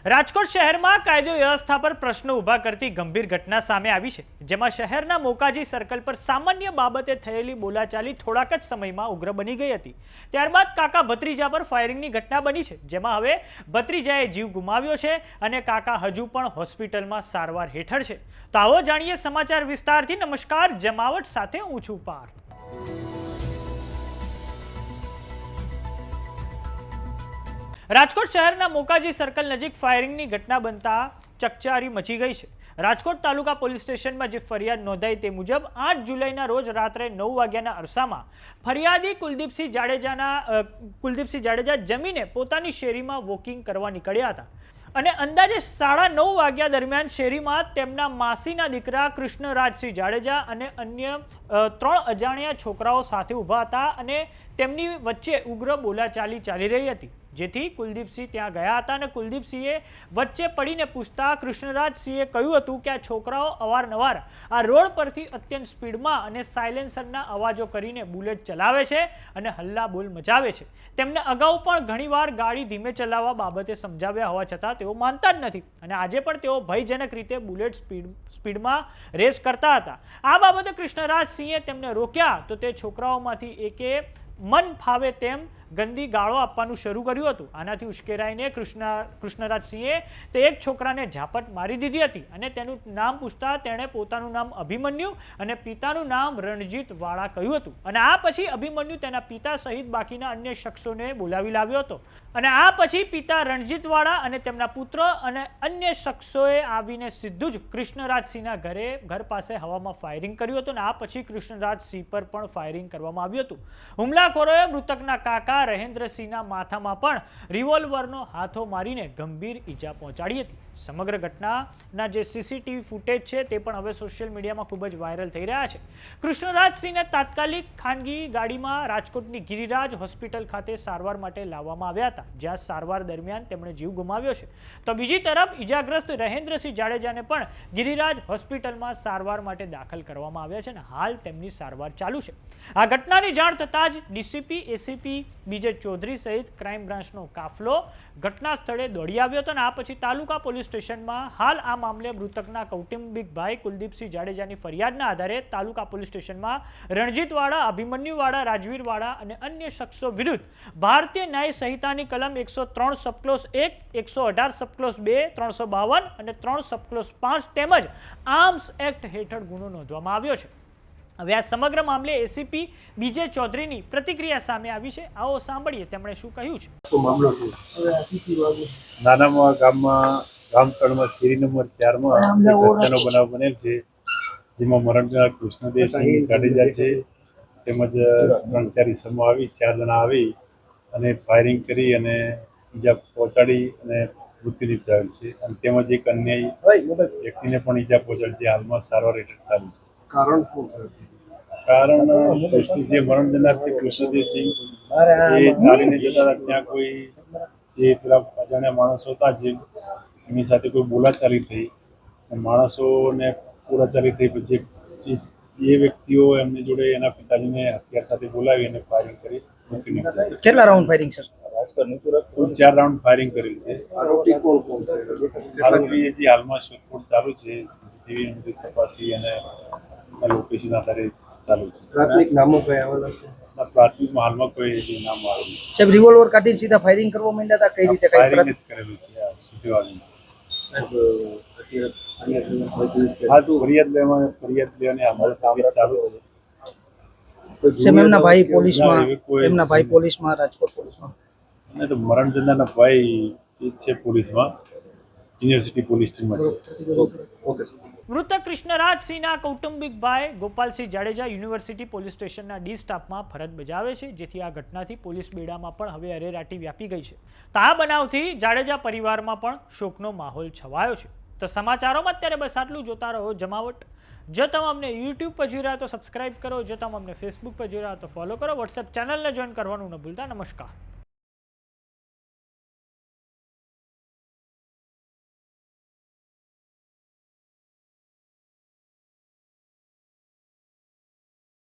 રાજકોટ શહેરમાં કાયદો વ્યવસ્થા પર પ્રશ્નો ઊભા કરતી ગંભીર ઘટના સામે આવી છે, જેમાં શહેરના મોકાજી સર્કલ પર સામાન્ય બાબતે થયેલી બોલાચાલી થોડાક જ સમયમાં ઉગ્ર બની ગઈ હતી। ત્યારબાદ કાકા ભત્રીજા પર ફાયરિંગની ઘટના બની છે, જેમાં હવે ભત્રીજાએ જીવ ગુમાવ્યો છે અને કાકા હજુ પણ હોસ્પિટલમાં સારવાર હેઠળ છે। તો આવો જાણીએ સમાચાર વિસ્તારથી। નમસ્કાર, જમાવટ સાથે હું છું પાર્થ। રાજકોટ શહેરના મોકાજી સર્કલ નજીક ફાયરિંગની ઘટના બનતા ચકચારી મચી ગઈ છે। રાજકોટ તાલુકા પોલીસ સ્ટેશનમાં જે ફરિયાદ નોંધાઈ તે મુજબ 8 જુલાઈના રોજ રાત્રે 9 વાગ્યાના અરસામાં ફરિયાદી કુલદીપસિંહ જાડેજા જમીને પોતાની શેરીમાં વોકિંગ કરવા નીકળ્યા હતા અને અંદાજે 9:30 વાગ્યા દરમિયાન શેરીમાં તેમના માસીના દીકરા કૃષ્ણરાજસિંહ જાડેજા અને અન્ય 3 અજાણ્યા છોકરાઓ સાથે ઊભા હતા અને તેમની વચ્ચે ઉગ્ર બોલાચાલી ચાલી રહી હતી, જેથી કુલદીપસિંહ ત્યાં ગયા હતા અને કુલદીપસિંહે વચ્ચે પડીને પૂછતા કૃષ્ણરાજસિંહે કહ્યું હતું કે આ છોકરાઓ અવારનવાર આ રોડ પરથી અત્યંત સ્પીડમાં અને સાયલેન્સરના અવાજો કરીને બુલેટ ચલાવે છે અને હલ્લાબોલ મચાવે છે। તેમને અગાઉ પણ ઘણીવાર ગાડી ધીમે ચલાવવા બાબતે સમજાવ્યા હોવા છતાં તેઓ માનતા જ નથી અને આજે પણ તેઓ ભયજનક રીતે બુલેટ સ્પીડમાં રેસ કરતા હતા। આ બાબતે કૃષ્ણરાજસિંહે તેમને રોક્યા તો તે છોકરાઓમાંથી એકે મન ફાવે તેમ ગંદી ગાળો આપવાનું શરૂ કર્યું હતું। આનાથી ઉશ્કેરાઈને કૃષ્ણરાજસિંહે તે એક છોકરાને ઝાપટ મારી દીધી હતી અને તેનું નામ પૂછતા તેણે પોતાનું નામ અભિમન્યુ અને પિતાનું નામ રણજીત વાળા કહ્યું હતું અને આ પછી અભિમન્યુ તેના પિતા સહિત બાકીના અન્ય શખ્સોને બોલાવી લાવ્યો હતો અને આ પછી પિતા રણજીત વાળા અને તેમના પુત્ર અને અન્ય શખ્સોએ આવીને સીધું જ કૃષ્ણરાજસિંહના ઘર પાસે હવામાં ફાયરિંગ કર્યું હતું અને આ પછી કૃષ્ણરાજસિંહ પર પણ ફાયરિંગ કરવામાં આવ્યું હતું। હુમલાખોરોએ મૃતકના કાકા રહેન્દ્રસિંહના માથામાં પણ રિવોલ્વરનો હાથો મારીને ગંભીર ઈજા પહોંચાડી હતી। સમગ્ર ઘટનાના જે સીસીટીવી ફૂટેજ છે તે પણ હવે સોશિયલ મીડિયામાં ખૂબ જ વાયરલ થઈ રહ્યા છે। કૃષ્ણરાજસિંહને તાત્કાલિક ખાનગી ગાડીમાં રાજકોટની ગિરિરાજ હોસ્પિટલ ખાતે સારવાર માટે લાવવામાં આવ્યા હતા, જ્યાં સારવાર દરમિયાન તેમણે જીવ ગુમાવ્યો છે। તો બીજી તરફ ઈજાગ્રસ્ત રહેન્દ્રસિંહ જાડેજાને પણ ગિરિરાજ હોસ્પિટલમાં સારવાર માટે દાખલ કરવામાં આવ્યા છે અને હાલ તેમની સારવાર ચાલુ છે। આ ઘટનાની જાણ થતાં જ ડીસીપી એસીપી બીજે ચૌધરી સહિત ક્રાઇમ બ્રાન્ચનો કાફલો ઘટના સ્થળે દોડી આવ્યો હતો અને આ પછી તાલુકા પોલીસ સ્ટેશનમાં હાલ આ મામલે મૃતકના કૌટુંબિક ભાઈ કુલદીપસિંહ જાડેજાની ફરિયાદના આધારે તાલુકા પોલીસ સ્ટેશનમાં રણજીતવાડા, અભિમન્યુવાડા, રાજવીરવાડા અને અન્ય શખ્સો વિરુદ્ધ ભારતીય ન્યાય સંહિતાની કલમ 103 સબક્લોઝ 1, 118 સબક્લોઝ 2, 352 અને 3 સબક્લોઝ 5 તેમજ આર્મ્સ એક્ટ હેઠળ ગુનો નોંધવામાં આવ્યો છે। હવે આ સમગ્ર મામલે એસીપી બીજે ચૌધરીની પ્રતિક્રિયા સામે આવી છે। આવો સાંભળીએ તેમણે શું કહ્યું છે। નાનામાં ગામમાં ગામતળમાં શેરી નંબર 4 માં ઘટનાનો બનાવ બનેલ છે, જેમાં મરણજનાર કૃષ્ણદેવસિંહ જાડેજા છે તેમજ 3-4 ઇસમો આવી 4 જણા આવી અને ફાયરિંગ કરી અને ઈજા પહોંચાડી અને મૃત્યુ નિપજાવેલ છે અને તેમજ એક અન્ય વ્યક્તિને પણ ઈજા પહોંચાડી છે, હાલમાં સારવાર હેઠળ ચાલુ છે। કારણ શું છે? કારણ જે મરણ જનાર છે કૃષ્ણદેવસિંહ એ ચાલીને જતા હતા, ત્યાં કોઈ જે પેલા અજાણ્યા માણસો હતા જે એમની સાથે કોઈ બોલાચાલી થઈ, માણસોને બોલાચાલી થઈ પછી એ વ્યક્તિઓ એમની જોડે એના પિતાજીને હથિયાર સાથે બોલાવી અને ફાયરિંગ કરી મૂકી નાખ્યા। કેટલા રાઉન્ડ ફાયરિંગ સર? કુલ 4 રાઉન્ડ ફાયરિંગ કરેલ છે। આરોપી જે હાલમાં શોધખોળ ચાલુ છે, સીસીટીવી તપાસી અને લોકેશન આધારે ચાલુ છે। પ્રાથમિક નામો કયા આવેલા છે? પ્રાથમિકમાં હાલમાં કોઈ નામ આવેલું નથી। સાહેબ રિવોલ્વર કાઢીને સીધા ફાયરિંગ કરવા માંડ્યા હતા, કઈ રીતે ફાયરિંગ જ કરેલું છે સીધું આવીને। હા, તો ફરિયાદ લેવાની અમારે તબિયત ચાલુ છે। સાહેબ એમના ભાઈ પોલીસમાં રાજકોટ પોલીસમાં અને તો મરણ જનારના ભાઈ એ છે પોલીસમાં, યુનિવર્સિટી પોલીસ ટીમમાં છે। મૃતક કૃષ્ણરાજસિંહના કૌટુંબિક ભાઈ ગોપાલસિંહ જાડેજા યુનિવર્સિટી પોલીસ સ્ટેશનના ડી સ્ટાફમાં ફરજ બજાવે છે, જેથી આ ઘટનાથી પોલીસ બેડામાં પણ હવે અરેરાટી વ્યાપી ગઈ છે। તો આ બનાવથી જાડેજા પરિવારમાં પણ શોકનો માહોલ છવાયો છે। તો સમાચારોમાં અત્યારે બસ આટલું। જોતા રહો જમાવટ। જો તમે અમને યુટ્યુબ પર જોઈ રહ્યા તો સબસ્ક્રાઇબ કરો, જો તમે અમને ફેસબુક પર જોઈ રહ્યા તો ફોલો કરો, વોટ્સએપ ચેનલને જોઈન કરવાનું ન ભૂલતા। નમસ્કાર।